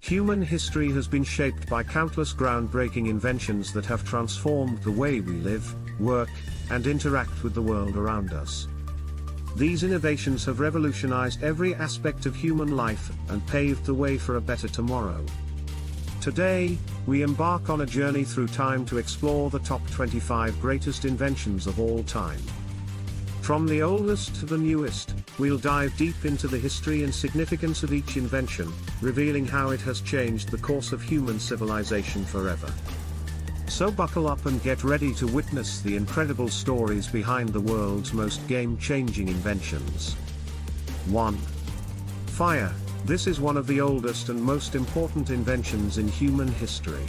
Human history has been shaped by countless groundbreaking inventions that have transformed the way we live, work, and interact with the world around us. These innovations have revolutionized every aspect of human life and paved the way for a better tomorrow. Today, we embark on a journey through time to explore the top 25 greatest inventions of all time. From the oldest to the newest, we'll dive deep into the history and significance of each invention, revealing how it has changed the course of human civilization forever. So buckle up and get ready to witness the incredible stories behind the world's most game-changing inventions. 1. Fire. This is one of the oldest and most important inventions in human history.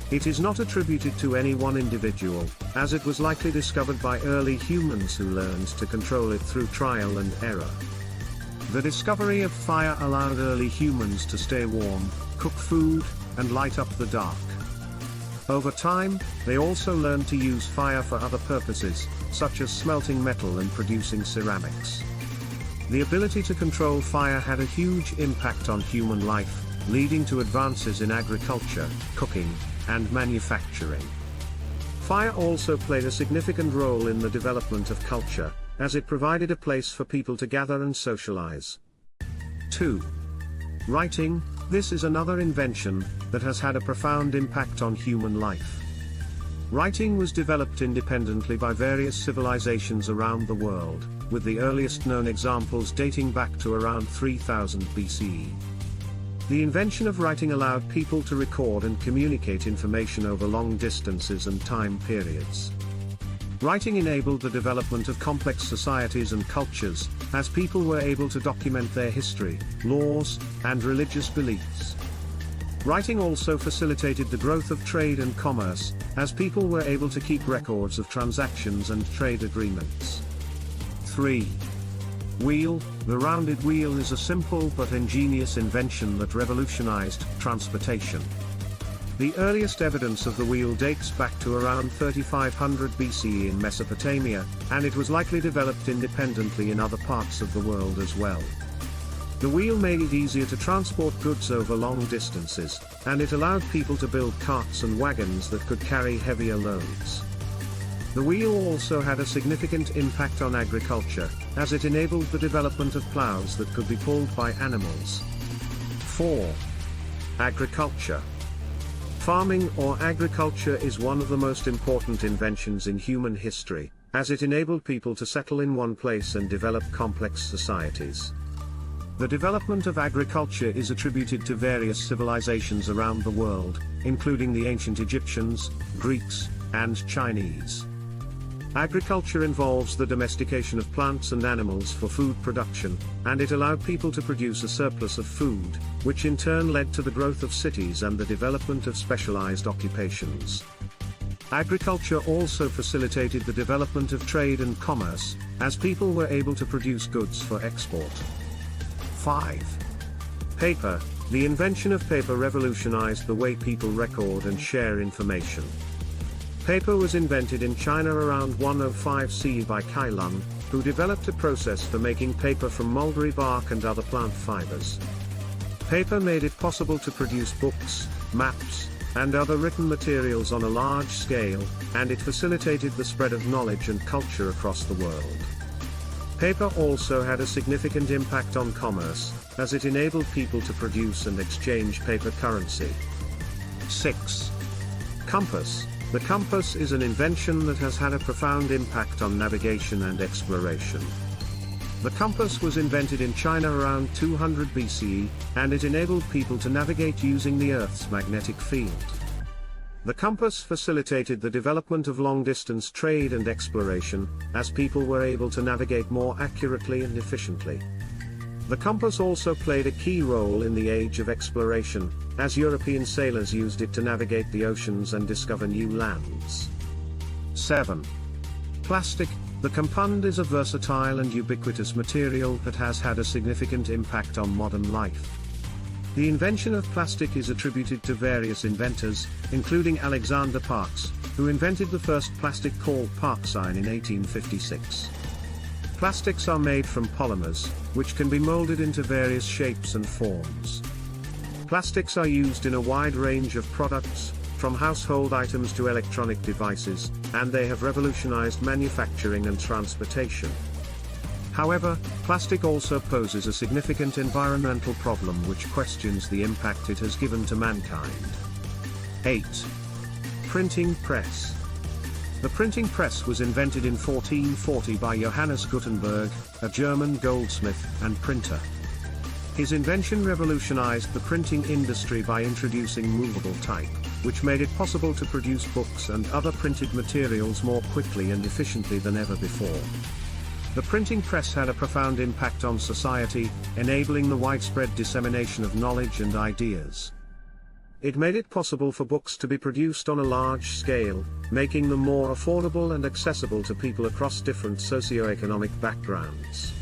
It is not attributed to any one individual, as it was likely discovered by early humans who learned to control it through trial and error. The discovery of fire allowed early humans to stay warm, cook food, and light up the dark. Over time, they also learned to use fire for other purposes, such as smelting metal and producing ceramics. The ability to control fire had a huge impact on human life, leading to advances in agriculture, cooking, and manufacturing. Fire also played a significant role in the development of culture, as it provided a place for people to gather and socialize. 2. Writing. This is another invention that has had a profound impact on human life. Writing was developed independently by various civilizations around the world, with the earliest known examples dating back to around 3000 BCE. The invention of writing allowed people to record and communicate information over long distances and time periods. Writing enabled the development of complex societies and cultures, as people were able to document their history, laws, and religious beliefs. Writing also facilitated the growth of trade and commerce, as people were able to keep records of transactions and trade agreements. 3. Wheel. The rounded wheel is a simple but ingenious invention that revolutionized transportation. The earliest evidence of the wheel dates back to around 3500 BCE in Mesopotamia, and it was likely developed independently in other parts of the world as well. The wheel made it easier to transport goods over long distances, and it allowed people to build carts and wagons that could carry heavier loads. The wheel also had a significant impact on agriculture, as it enabled the development of plows that could be pulled by animals. 4. Agriculture. Farming or agriculture is one of the most important inventions in human history, as it enabled people to settle in one place and develop complex societies. The development of agriculture is attributed to various civilizations around the world, including the ancient Egyptians, Greeks, and Chinese. Agriculture involves the domestication of plants and animals for food production, and it allowed people to produce a surplus of food, which in turn led to the growth of cities and the development of specialized occupations. Agriculture also facilitated the development of trade and commerce, as people were able to produce goods for export. 5. Paper. The invention of paper revolutionized the way people record and share information. Paper was invented in China around 105 CE by Kai Lun, who developed a process for making paper from mulberry bark and other plant fibers. Paper made it possible to produce books, maps, and other written materials on a large scale, and it facilitated the spread of knowledge and culture across the world. Paper also had a significant impact on commerce, as it enabled people to produce and exchange paper currency. 6. Compass. The compass is an invention that has had a profound impact on navigation and exploration. The compass was invented in China around 200 BCE, and it enabled people to navigate using the Earth's magnetic field. The compass facilitated the development of long-distance trade and exploration, as people were able to navigate more accurately and efficiently. The compass also played a key role in the age of exploration, as European sailors used it to navigate the oceans and discover new lands. 7. Plastic. The compound is a versatile and ubiquitous material that has had a significant impact on modern life. The invention of plastic is attributed to various inventors, including Alexander Parkes, who invented the first plastic called Parksine in 1856. Plastics are made from polymers, which can be molded into various shapes and forms. Plastics are used in a wide range of products, from household items to electronic devices, and they have revolutionized manufacturing and transportation. However, plastic also poses a significant environmental problem which questions the impact it has given to mankind. 8. Printing press. The printing press was invented in 1440 by Johannes Gutenberg, a German goldsmith and printer. His invention revolutionized the printing industry by introducing movable type, which made it possible to produce books and other printed materials more quickly and efficiently than ever before. The printing press had a profound impact on society, enabling the widespread dissemination of knowledge and ideas. It made it possible for books to be produced on a large scale, making them more affordable and accessible to people across different socio-economic backgrounds.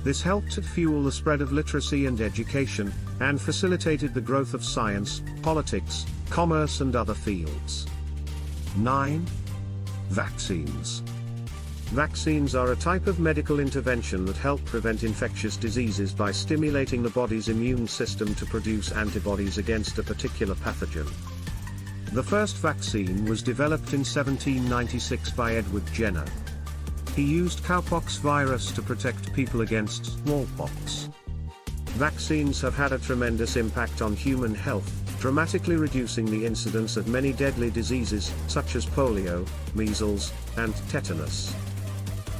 This helped to fuel the spread of literacy and education, and facilitated the growth of science, politics, commerce and other fields. 9. Vaccines. Vaccines are a type of medical intervention that help prevent infectious diseases by stimulating the body's immune system to produce antibodies against a particular pathogen. The first vaccine was developed in 1796 by Edward Jenner. He used cowpox virus to protect people against smallpox. Vaccines have had a tremendous impact on human health, dramatically reducing the incidence of many deadly diseases, such as polio, measles, and tetanus.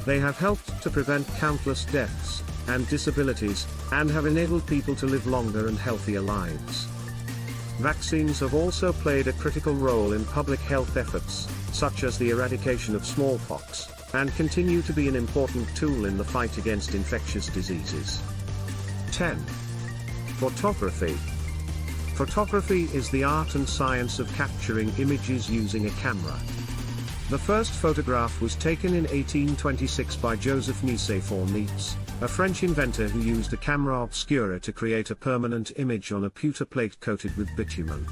They have helped to prevent countless deaths and disabilities, and have enabled people to live longer and healthier lives. Vaccines have also played a critical role in public health efforts, such as the eradication of smallpox, and continue to be an important tool in the fight against infectious diseases. 10. Photography. Photography is the art and science of capturing images using a camera. The first photograph was taken in 1826 by Joseph Nicephore Niepce, a French inventor who used a camera obscura to create a permanent image on a pewter plate coated with bitumen.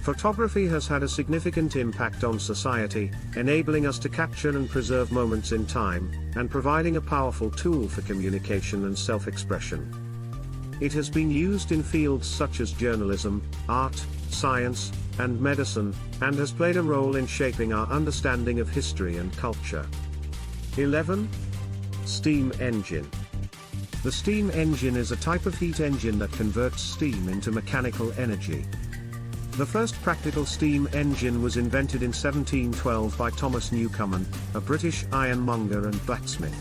Photography has had a significant impact on society, enabling us to capture and preserve moments in time, and providing a powerful tool for communication and self-expression. It has been used in fields such as journalism, art, science, and medicine, and has played a role in shaping our understanding of history and culture. 11. Steam engine. The steam engine is a type of heat engine that converts steam into mechanical energy. The first practical steam engine was invented in 1712 by Thomas Newcomen, a British ironmonger and blacksmith.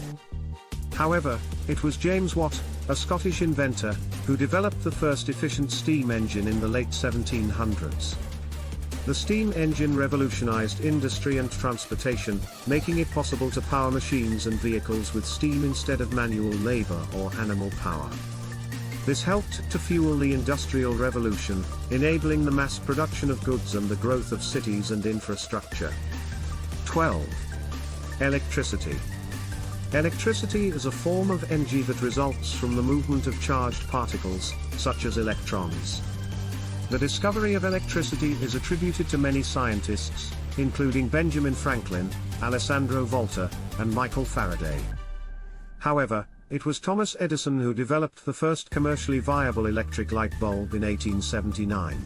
However, it was James Watt, a Scottish inventor, who developed the first efficient steam engine in the late 1700s. The steam engine revolutionized industry and transportation, making it possible to power machines and vehicles with steam instead of manual labor or animal power. This helped to fuel the Industrial Revolution, enabling the mass production of goods and the growth of cities and infrastructure. 12. Electricity. Electricity is a form of energy that results from the movement of charged particles, such as electrons. The discovery of electricity is attributed to many scientists, including Benjamin Franklin, Alessandro Volta, and Michael Faraday. However, it was Thomas Edison who developed the first commercially viable electric light bulb in 1879.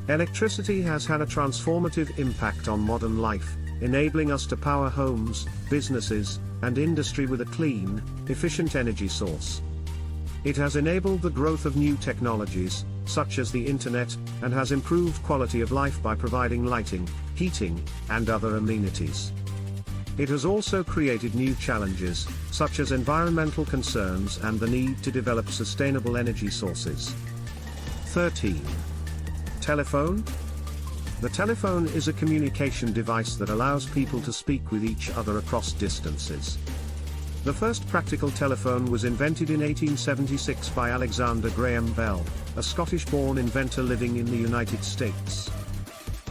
Electricity has had a transformative impact on modern life, enabling us to power homes, businesses, and industry with a clean, efficient energy source. It has enabled the growth of new technologies, such as the internet, and has improved quality of life by providing lighting, heating, and other amenities. It has also created new challenges, such as environmental concerns and the need to develop sustainable energy sources. 13. Telephone. The telephone is a communication device that allows people to speak with each other across distances. The first practical telephone was invented in 1876 by Alexander Graham Bell, a Scottish-born inventor living in the United States.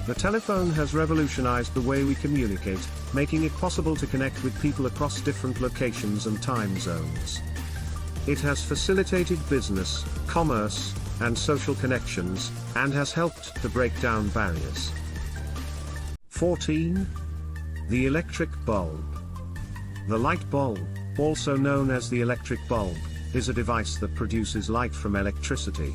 The telephone has revolutionized the way we communicate, making it possible to connect with people across different locations and time zones. It has facilitated business, commerce, and social connections, and has helped to break down barriers. 14. The electric bulb. The light bulb, also known as the electric bulb, is a device that produces light from electricity.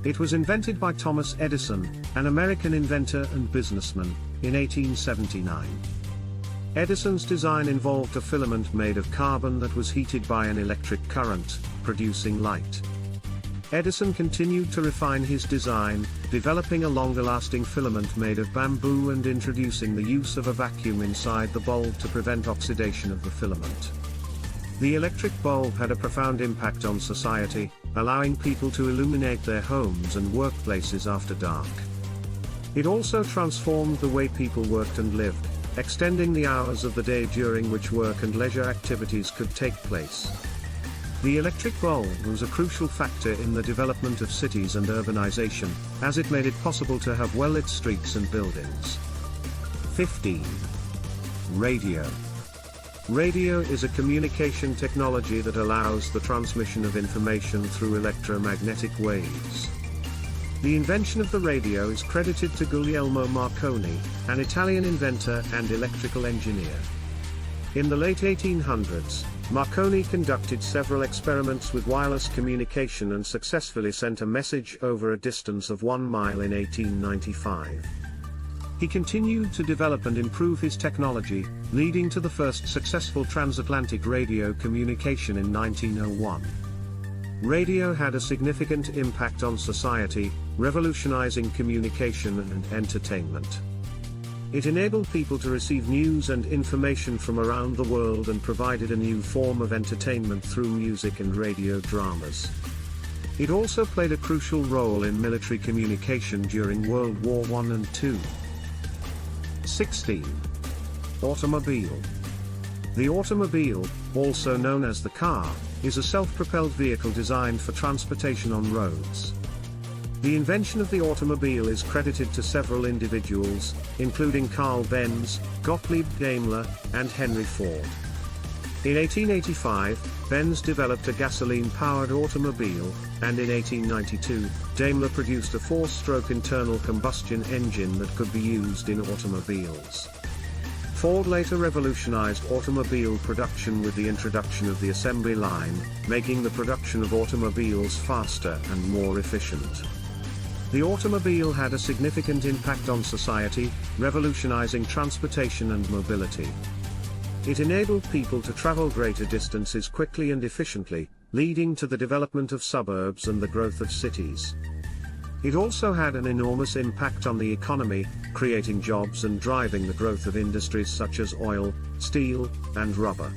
It was invented by Thomas Edison, an American inventor and businessman, in 1879. Edison's design involved a filament made of carbon that was heated by an electric current, producing light. Edison continued to refine his design, developing a longer-lasting filament made of bamboo and introducing the use of a vacuum inside the bulb to prevent oxidation of the filament. The electric bulb had a profound impact on society, allowing people to illuminate their homes and workplaces after dark. It also transformed the way people worked and lived, extending the hours of the day during which work and leisure activities could take place. The electric bulb was a crucial factor in the development of cities and urbanization, as it made it possible to have well-lit streets and buildings. 15. Radio. Radio is a communication technology that allows the transmission of information through electromagnetic waves. The invention of the radio is credited to Guglielmo Marconi, an Italian inventor and electrical engineer. In the late 1800s, Marconi conducted several experiments with wireless communication and successfully sent a message over a distance of 1 mile in 1895. He continued to develop and improve his technology, leading to the first successful transatlantic radio communication in 1901. Radio had a significant impact on society, revolutionizing communication and entertainment. It enabled people to receive news and information from around the world and provided a new form of entertainment through music and radio dramas. It also played a crucial role in military communication during World War I and II. 16. Automobile. The automobile, also known as the car, is a self-propelled vehicle designed for transportation on roads. The invention of the automobile is credited to several individuals, including Carl Benz, Gottlieb Daimler, and Henry Ford. In 1885, Benz developed a gasoline-powered automobile, and in 1892, Daimler produced a 4-stroke internal combustion engine that could be used in automobiles. Ford later revolutionized automobile production with the introduction of the assembly line, making the production of automobiles faster and more efficient. The automobile had a significant impact on society, revolutionizing transportation and mobility. It enabled people to travel greater distances quickly and efficiently, leading to the development of suburbs and the growth of cities. It also had an enormous impact on the economy, creating jobs and driving the growth of industries such as oil, steel, and rubber.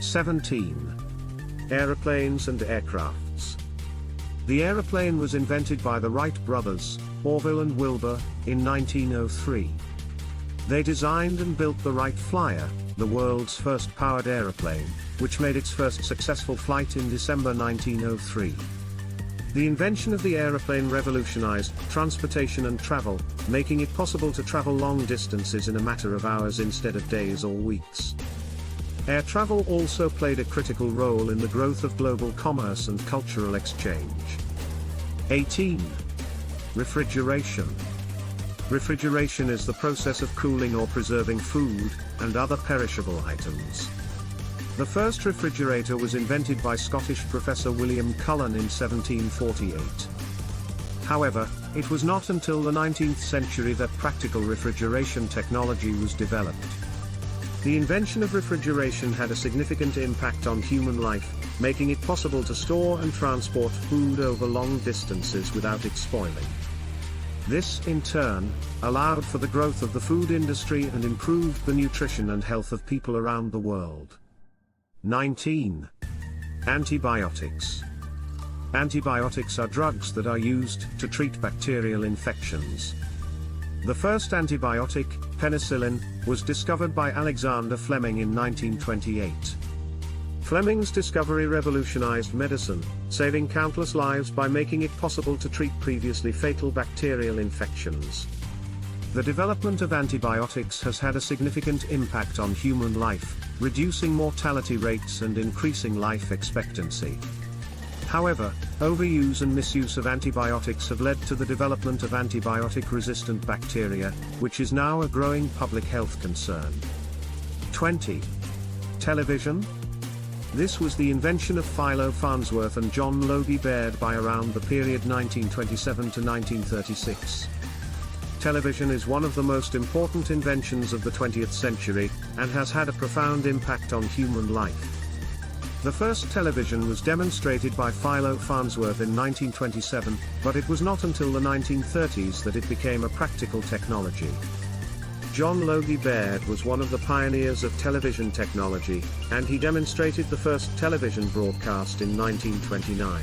17. Aeroplanes and aircrafts. The aeroplane was invented by the Wright brothers, Orville and Wilbur, in 1903. They designed and built the Wright Flyer, the world's first powered aeroplane, which made its first successful flight in December 1903. The invention of the aeroplane revolutionized transportation and travel, making it possible to travel long distances in a matter of hours instead of days or weeks. Air travel also played a critical role in the growth of global commerce and cultural exchange. 18. Refrigeration. Refrigeration is the process of cooling or preserving food and other perishable items. The first refrigerator was invented by Scottish professor William Cullen in 1748. However, it was not until the 19th century that practical refrigeration technology was developed. The invention of refrigeration had a significant impact on human life, making it possible to store and transport food over long distances without it spoiling. This, in turn, allowed for the growth of the food industry and improved the nutrition and health of people around the world. 19. Antibiotics. Antibiotics are drugs that are used to treat bacterial infections. The first antibiotic, penicillin, was discovered by Alexander Fleming in 1928. Fleming's discovery revolutionized medicine, saving countless lives by making it possible to treat previously fatal bacterial infections. The development of antibiotics has had a significant impact on human life, reducing mortality rates and increasing life expectancy. However, overuse and misuse of antibiotics have led to the development of antibiotic-resistant bacteria, which is now a growing public health concern. 20. Television. This was the invention of Philo Farnsworth and John Logie Baird by around the period 1927 to 1936. Television is one of the most important inventions of the 20th century, and has had a profound impact on human life. The first television was demonstrated by Philo Farnsworth in 1927, but it was not until the 1930s that it became a practical technology. John Logie Baird was one of the pioneers of television technology, and he demonstrated the first television broadcast in 1929.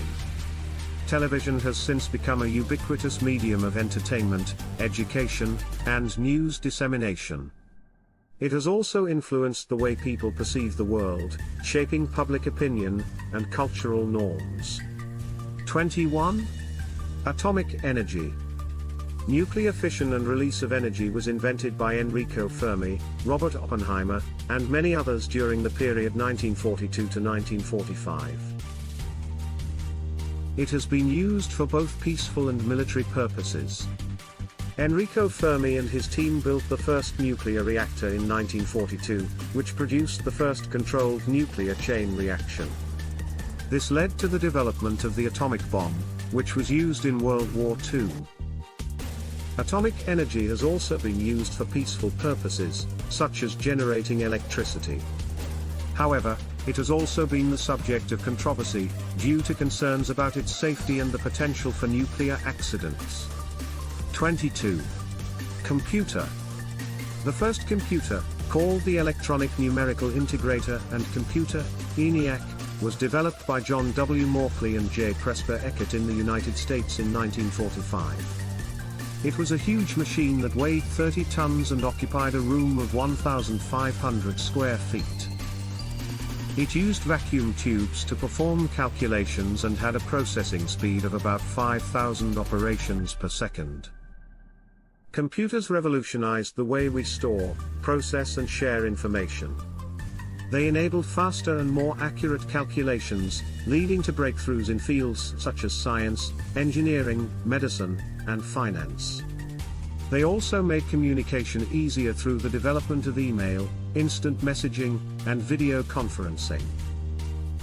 Television has since become a ubiquitous medium of entertainment, education, and news dissemination. It has also influenced the way people perceive the world, shaping public opinion and cultural norms. 21. Atomic energy. Nuclear fission and release of energy was invented by Enrico Fermi, Robert Oppenheimer, and many others during the period 1942 to 1945. It has been used for both peaceful and military purposes. Enrico Fermi and his team built the first nuclear reactor in 1942, which produced the first controlled nuclear chain reaction. This led to the development of the atomic bomb, which was used in World War II. Atomic energy has also been used for peaceful purposes, such as generating electricity. However, it has also been the subject of controversy, due to concerns about its safety and the potential for nuclear accidents. 22. Computer. The first computer, called the Electronic Numerical Integrator and Computer, ENIAC, was developed by John W. Morkley and J. Presper Eckert in the United States in 1945. It was a huge machine that weighed 30 tons and occupied a room of 1,500 square feet. It used vacuum tubes to perform calculations and had a processing speed of about 5,000 operations per second. Computers revolutionized the way we store, process and share information. They enabled faster and more accurate calculations, leading to breakthroughs in fields such as science, engineering, medicine, and finance. They also made communication easier through the development of email, instant messaging, and video conferencing.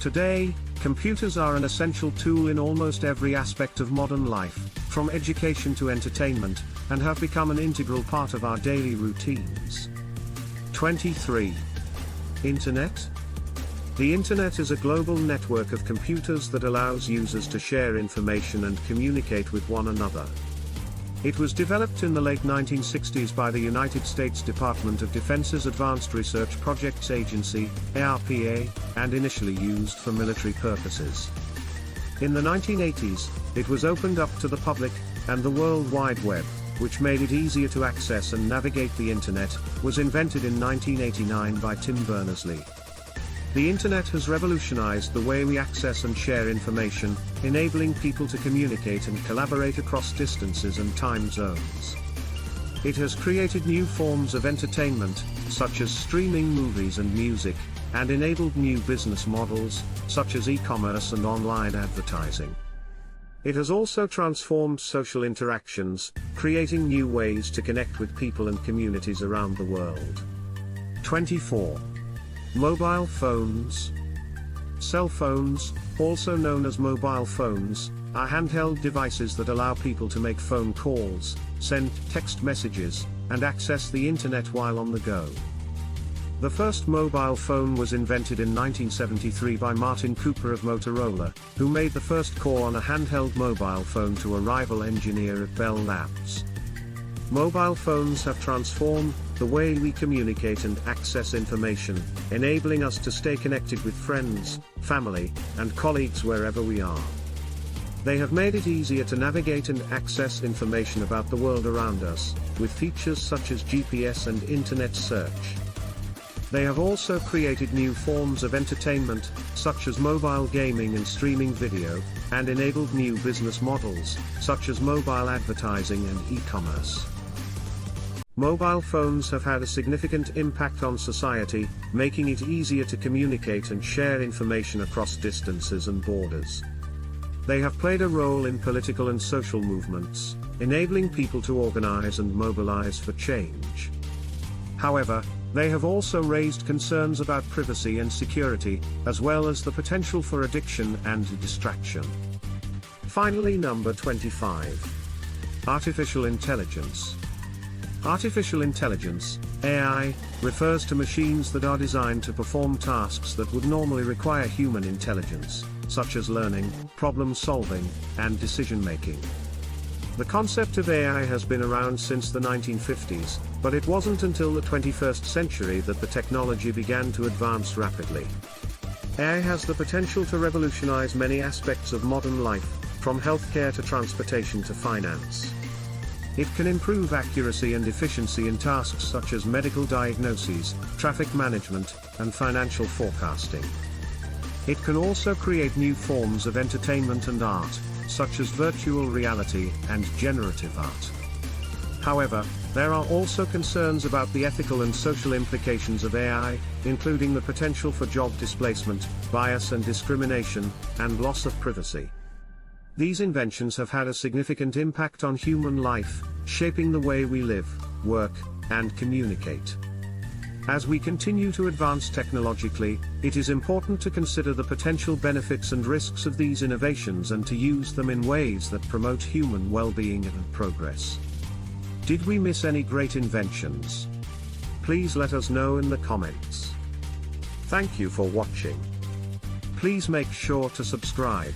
Today, computers are an essential tool in almost every aspect of modern life, from education to entertainment, and have become an integral part of our daily routines. 23. Internet. The Internet is a global network of computers that allows users to share information and communicate with one another. It was developed in the late 1960s by the United States Department of Defense's Advanced Research Projects Agency, ARPA, and initially used for military purposes. In the 1980s, it was opened up to the public, and the World Wide Web, which made it easier to access and navigate the Internet, was invented in 1989 by Tim Berners-Lee. The Internet has revolutionized the way we access and share information, enabling people to communicate and collaborate across distances and time zones. It has created new forms of entertainment, such as streaming movies and music, and enabled new business models, such as e-commerce and online advertising. It has also transformed social interactions, creating new ways to connect with people and communities around the world. 24. Mobile phones. Cell phones, also known as mobile phones, are handheld devices that allow people to make phone calls, send text messages, and access the Internet while on the go. The first mobile phone was invented in 1973 by Martin Cooper of Motorola, who made the first call on a handheld mobile phone to a rival engineer at Bell Labs. Mobile phones have transformed the way we communicate and access information, enabling us to stay connected with friends, family, and colleagues wherever we are. They have made it easier to navigate and access information about the world around us, with features such as GPS and Internet search. They have also created new forms of entertainment, such as mobile gaming and streaming video, and enabled new business models, such as mobile advertising and e-commerce. Mobile phones have had a significant impact on society, making it easier to communicate and share information across distances and borders. They have played a role in political and social movements, enabling people to organize and mobilize for change. However, They have also raised concerns about privacy and security, as well as the potential for addiction and distraction. Finally, number 25. Artificial intelligence. Artificial intelligence, AI, refers to machines that are designed to perform tasks that would normally require human intelligence, such as learning, problem solving, and decision making. The concept of AI has been around since the 1950s, but it wasn't until the 21st century that the technology began to advance rapidly. AI has the potential to revolutionize many aspects of modern life, from healthcare to transportation to finance. It can improve accuracy and efficiency in tasks such as medical diagnoses, traffic management, and financial forecasting. It can also create new forms of entertainment and art, such as virtual reality and generative art. However, there are also concerns about the ethical and social implications of AI, including the potential for job displacement, bias and discrimination, and loss of privacy. These inventions have had a significant impact on human life, shaping the way we live, work, and communicate. As we continue to advance technologically, it is important to consider the potential benefits and risks of these innovations and to use them in ways that promote human well-being and progress. Did we miss any great inventions? Please let us know in the comments. Thank you for watching. Please make sure to subscribe.